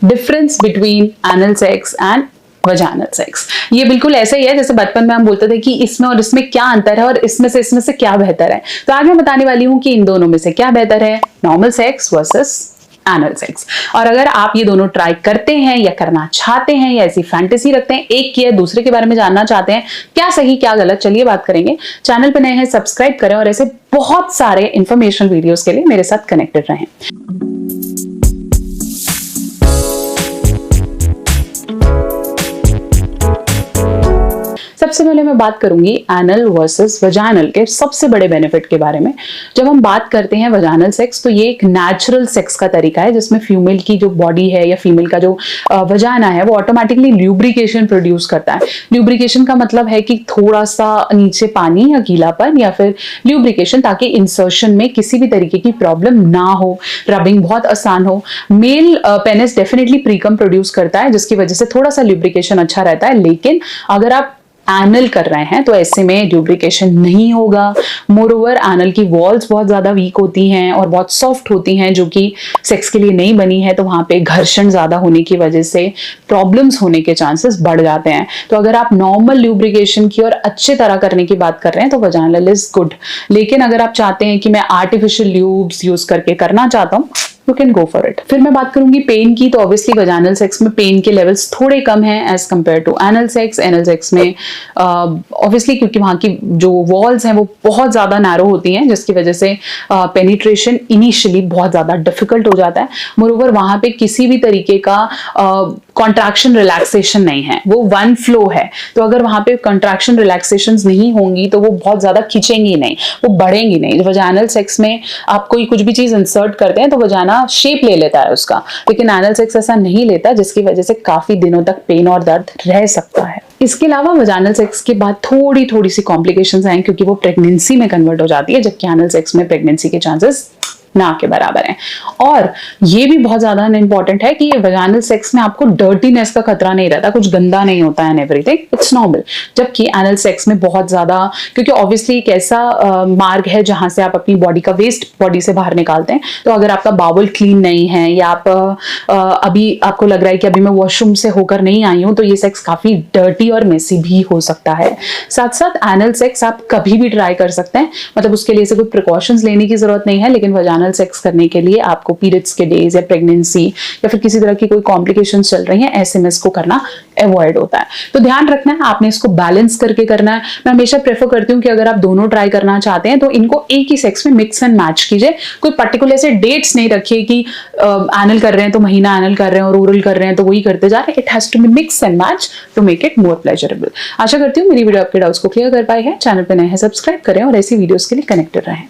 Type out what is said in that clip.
Difference between anal sex and vaginal sex. ये बिल्कुल ऐसा ही है जैसे बचपन में हम बोलते थे कि इसमें और इसमें क्या अंतर है और इसमें से क्या बेहतर है। तो आज मैं बताने वाली हूं कि इन दोनों में से क्या बेहतर है, normal sex versus anal sex. और अगर आप ये दोनों ट्राई करते हैं या करना चाहते हैं या ऐसी फैंटेसी रखते हैं, एक की या दूसरे के बारे में जानना चाहते हैं, क्या सही क्या गलत, चलिए बात करेंगे। चैनल पर नए हैं सब्सक्राइब करें और ऐसे बहुत सारे इंफॉर्मेशन वीडियोस के लिए मेरे साथ कनेक्टेड रहें। सबसे पहले मैं बात करूंगी एनल वर्सेस वजाइनल के सबसे बड़े बेनिफिट के बारे में। जब हम बात करते हैं वजाइनल सेक्स तो ये एक नेचुरल सेक्स का तरीका है जिसमें फीमेल की जो बॉडी है या फीमेल का जो वजाइना है वो ऑटोमेटिकली ल्यूब्रिकेशन प्रोड्यूस करता है। ल्यूब्रिकेशन का मतलब है कि थोड़ा सा नीचे पानी या गीलापन या फिर ल्यूब्रिकेशन, ताकि इंसर्शन में किसी भी तरीके की प्रॉब्लम ना हो, रबिंग बहुत आसान हो। मेल पेनिस डेफिनेटली प्रीकम प्रोड्यूस करता है जिसकी वजह से थोड़ा सा ल्यूब्रिकेशन अच्छा रहता है, लेकिन अगर आप एनल कर रहे हैं तो ऐसे में ल्यूब्रिकेशन नहीं होगा। मोरओवर एनल की वॉल्स बहुत ज्यादा वीक होती हैं और बहुत सॉफ्ट होती हैं जो कि सेक्स के लिए नहीं बनी है, तो वहां पे घर्षण ज्यादा होने की वजह से प्रॉब्लम्स होने के चांसेस बढ़ जाते हैं। तो अगर आप नॉर्मल ल्यूब्रिकेशन की और अच्छे तरह करने की बात कर रहे हैं तो वजाइनल इज गुड, लेकिन अगर आप चाहते हैं कि मैं आर्टिफिशियल ल्यूब्स यूज करके करना चाहता हूँ, you can go for it. फिर मैं बात करूंगी पेन की, तो ऑब्वियसली वजाइनल सेक्स में पेन के लेवल्स थोड़े कम हैं as compare to anal sex. Anal sex में ऑब्वियसली क्योंकि वहां की जो वॉल्स हैं वो बहुत ज्यादा नैरो होती हैं जिसकी वजह से पेनिट्रेशन इनिशियली बहुत ज्यादा डिफिकल्ट हो जाता है। मोरओवर वहां पे किसी भी तरीके का कॉन्ट्रैक्शन रिलैक्सेशन नहीं है, वो वन फ्लो है। तो अगर वहां पे कॉन्ट्रैक्शन रिलैक्सेशंस नहीं होंगी तो वो बहुत ज्यादा खींचेंगी नहीं, वो बढ़ेंगी नहीं। वजाइनल सेक्स में आप कोई कुछ भी चीज इंसर्ट करते हैं तो वजाइना शेप ले लेता है उसका, लेकिन एनल सेक्स ऐसा नहीं लेता, जिसकी वजह से काफी दिनों तक पेन और दर्द रह सकता है। इसके अलावा वजाइनल सेक्स के बाद थोड़ी सी कॉम्प्लिकेशंस आए क्योंकि वो प्रेगनेंसी में कन्वर्ट हो जाती है, जबकि एनल सेक्स में प्रेगनेंसी के चांसेस ना के बराबर है। और ये भी बहुत ज्यादा इंपॉर्टेंट है कि वजाइनल सेक्स में आपको डर्टीनेस का खतरा नहीं रहता, कुछ गंदा नहीं होता है, एवरीथिंग इट्स नॉर्मल। जबकि एनल सेक्स में बहुत ज्यादा, क्योंकि ऑब्वियसली एक ऐसा मार्ग है जहां से आप अपनी बॉडी का वेस्ट बॉडी से बाहर निकालते हैं। तो अगर आपका बाउल क्लीन नहीं है या आप अभी आपको लग रहा है कि अभी मैं वॉशरूम से होकर नहीं आई हूं, तो ये सेक्स काफी डर्टी और मेसी भी हो सकता है। साथ साथ एनल सेक्स आप कभी भी ट्राई कर सकते हैं, मतलब उसके लिए से कोई प्रिकॉशंस लेने की जरूरत नहीं है, लेकिन वजाइनल सेक्स करने के लिए आपको पीरियड्स के डेज या प्रेगनेंसी या फिर किसी तरह की कोई कॉम्प्लिकेशंस चल रही हैं, ऐसे में इसको करना अवॉइड होता है। तो ध्यान रखना है, आपने इसको बैलेंस करके करना है। मैं हमेशा प्रेफर करती हूँ कि अगर आप दोनों ट्राई करना चाहते हैं तो इनको एक ही सेक्स में मिक्स एंड मैच कीजिए। कोई पर्टिकुलर से डेट्स नहीं रखिए कि एनल कर रहे हैं तो महीना एनल कर रहे हैं और ओरल कर रहे हैं तो वही करते जा रहे हैं। It has to be mix and match to make it more pleasurable. आशा करती हूँ मेरी वीडियो आपके डाउट्स को क्लियर कर पाई है। चैनल पर नए हैं सब्सक्राइब करें और ऐसी वीडियोस के लिए कनेक्टेड रहें।